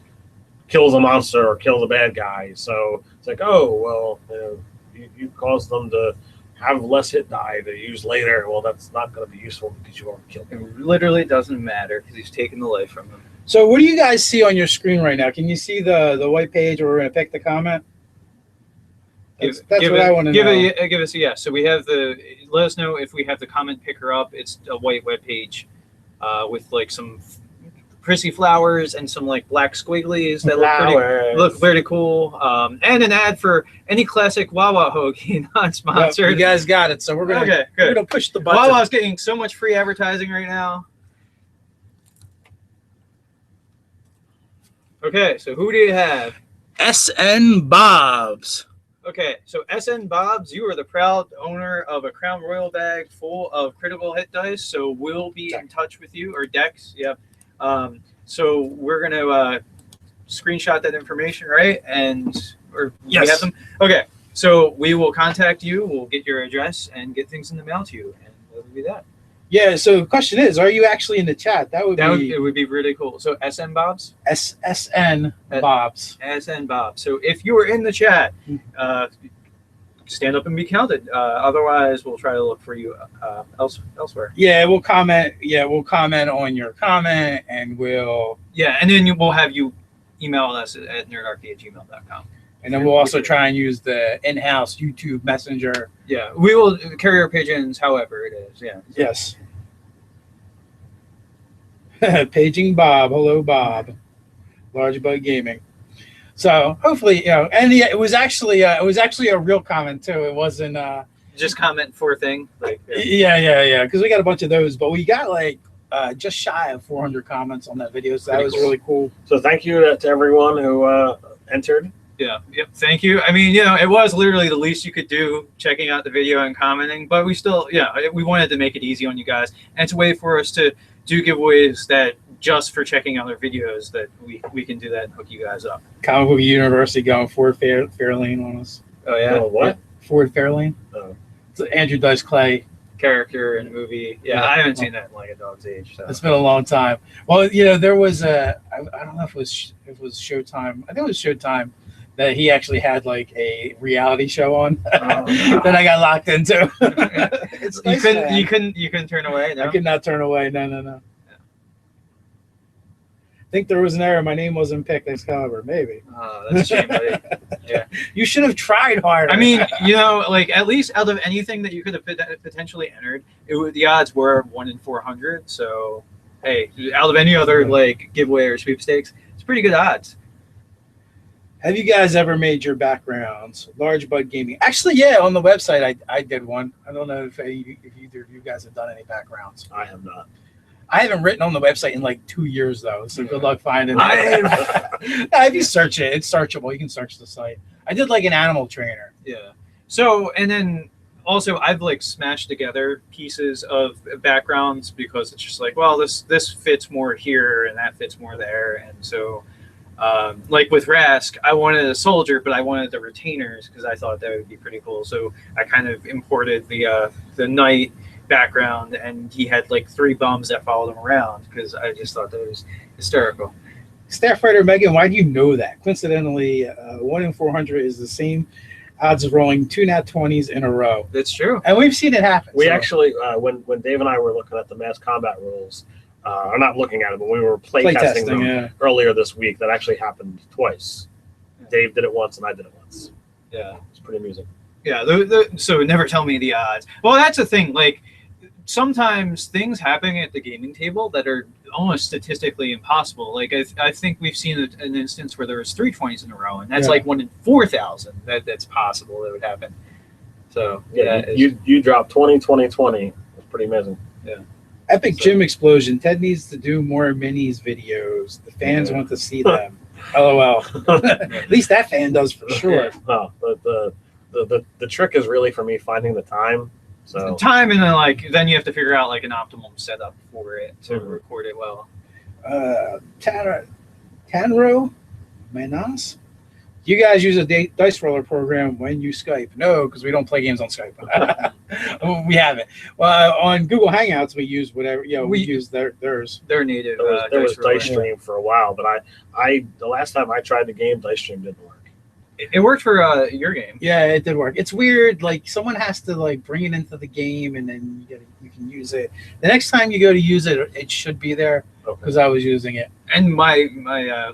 kills a monster or kills a bad guy. So it's like, oh well, you cause them to have less hit die to use later. Well, that's not going to be useful because you already killed them. It literally doesn't matter because he's taken the life from them. So what do you guys see on your screen right now? Can you see the white page where we're going to pick the comment? That's what I want to know. Give us a yes. So we have let us know if we have the comment picker up. It's a white web page with like some prissy flowers and some like black squigglies that look very cool. And an ad for any classic Wawa hoagie, not sponsored. Yep, you guys got it. So we're gonna push the button. Wawa's getting so much free advertising right now. Okay, so who do you have? SN Bobs. Okay, so SN Bobs, you are the proud owner of a Crown Royal bag full of critical hit dice. So we'll be in touch with you, or decks, yeah. So we're gonna screenshot that information, right? Or yes. We have them. Okay, so we will contact you. We'll get your address and get things in the mail to you, and that would be that. Yeah. So the question is, are you actually in the chat? It would be really cool. So SN Bobs. SN Bobs. SN Bobs. So if you are in the chat, stand up and be counted. Otherwise, we'll try to look for you elsewhere. Yeah, we'll comment. Yeah, we'll comment on your comment, and we'll. Yeah, and then we'll have you email us at nerdarchy@gmail.com. And then we'll also try and use the in-house YouTube Messenger. Yeah, we will carrier pigeons, however it is. Yeah. Yes. Paging Bob. Hello, Bob. Large Bug Gaming. So hopefully, and it was actually a real comment too. It wasn't just comment for a thing. Like yeah. Because we got a bunch of those, but we got like just shy of 400 comments on that video. So that was really cool. So thank you to everyone who entered. Yeah. Yep. Thank you. I mean, it was literally the least you could do, checking out the video and commenting. But we still, we wanted to make it easy on you guys, and it's a way for us to do giveaways that just for checking out our videos that we can do that and hook you guys up. Comic Book University going Ford Fairlane on us. Oh yeah. Oh, what? Yeah. Ford Fairlane. Oh. It's Andrew Dice Clay Character in a movie. Yeah, I haven't seen that in like a dog's age. So. It's been a long time. Well, there was I don't know if it was Showtime. I think it was Showtime that he actually had like a reality show on that I got locked into. It's nice you couldn't turn away. No? I could not turn away. No. I think there was an error. My name wasn't picked. Excalibur, maybe. Oh, that's a shame, buddy. Yeah. You should have tried harder. I mean, like at least out of anything that you could have potentially entered, the odds were 1 in 400. So, hey, out of any other like giveaway or sweepstakes, it's pretty good odds. Have you guys ever made your backgrounds? Large Bug Gaming. Actually, yeah, on the website I did one. I don't know if either of you guys have done any backgrounds. I have not. I haven't written on the website in like 2 years though, so good luck finding it. If you search it, it's searchable. You can search the site. I did like an animal trainer. Yeah. So, and then also I've like smashed together pieces of backgrounds because it's just like, well, this fits more here and that fits more there, and so like with Rask, I wanted a soldier, but I wanted the retainers because I thought that would be pretty cool. So I kind of imported the knight background, and he had like 3 bums that followed him around because I just thought that was hysterical. Starfighter Megan, why do you know that? Coincidentally, 1 in 400 is the same odds of rolling 2 nat 20s in a row. That's true. And we've seen it happen. We actually, when Dave and I were looking at the mass combat rules, or not looking at it, but we were playtesting them earlier this week. That actually happened twice. Dave did it once, and I did it once. Yeah. It's pretty amusing. Yeah, so never tell me the odds. Well, that's the thing. Like, sometimes things happen at the gaming table that are almost statistically impossible. Like, I think we've seen an instance where there was 3 20s in a row, and that's like 1 in 4,000 that's possible that would happen. So, yeah. You dropped 20, 20, 20. That's pretty amazing. Yeah. Epic Gym Explosion. Ted needs to do more minis videos. The fans want to see them. LOL. At least that fan does for sure. No, but the trick is really for me finding the time. So time, and then you have to figure out like an optimum setup for it to record it well. Tanro Manas. Do you guys use a dice roller program when you Skype? No, because we don't play games on Skype. We haven't. Well, on Google Hangouts, we use whatever. We use theirs. Their native. There was Dice Stream for a while, but I the last time I tried the game, Dice Stream didn't work. It worked for your game. Yeah, it did work. It's weird. Like someone has to like bring it into the game, and then you can use it. The next time you go to use it, it should be there because I was using it. And my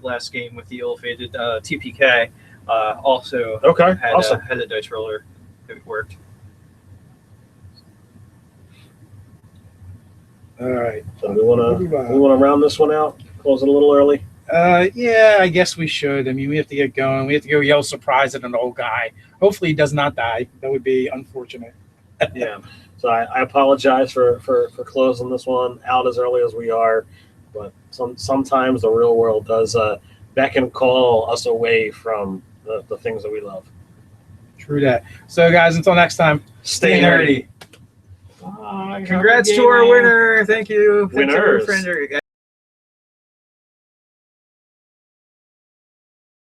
last game with the ill-fated TPK also had a dice roller. It worked. All right. So we wanna round this one out. Close it a little early. Yeah, I guess we should. I mean, we have to get going. We have to go yell surprise at an old guy. Hopefully he does not die. That would be unfortunate. Yeah. So I apologize for closing this one out as early as we are, but sometimes the real world does beckon call us away from the things that we love. True that. So guys, until next time, stay nerdy. Congrats to our winner. Thank you. Winners.